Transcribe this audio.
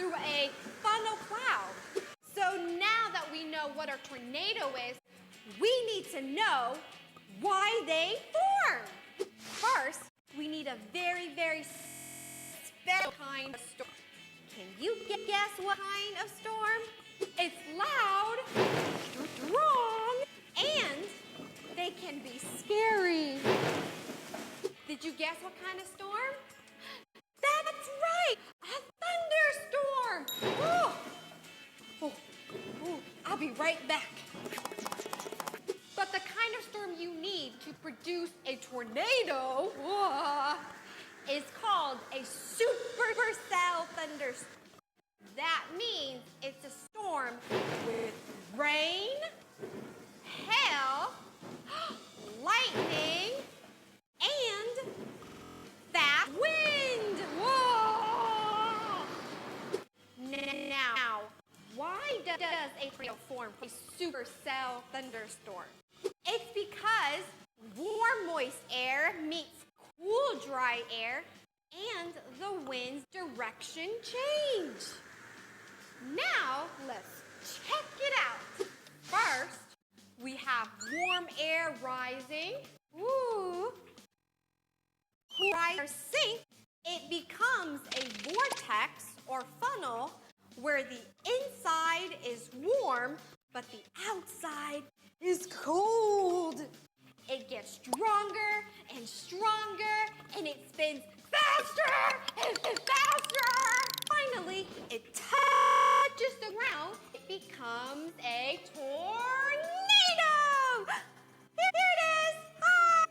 through a funnel cloud. So now that we know what a tornado is, we need to know why they form. First, we need a very, very special kind of storm. Can you guess what kind of storm? It's loud, strong, and they can be scary. Did you guess what kind of storm? That's right, a thunderstorm. I'll be right back. But the kind of storm you need to produce a tornado is called a supercell thunderstorm. That means it's a storm with rain, hail, lightning, and fast wind. Whoa! Now, why does a tornado form from a supercell thunderstorm? It's because warm, moist air meets cool, dry air, and the wind's direction change. Now, let's check it out. First, we have warm air rising. Cool air sinks. It becomes a vortex or funnel where the inside is warm, but the outside is cold. It gets stronger and stronger, and it spins faster and faster. Finally, it touches the ground. It becomes a tornado.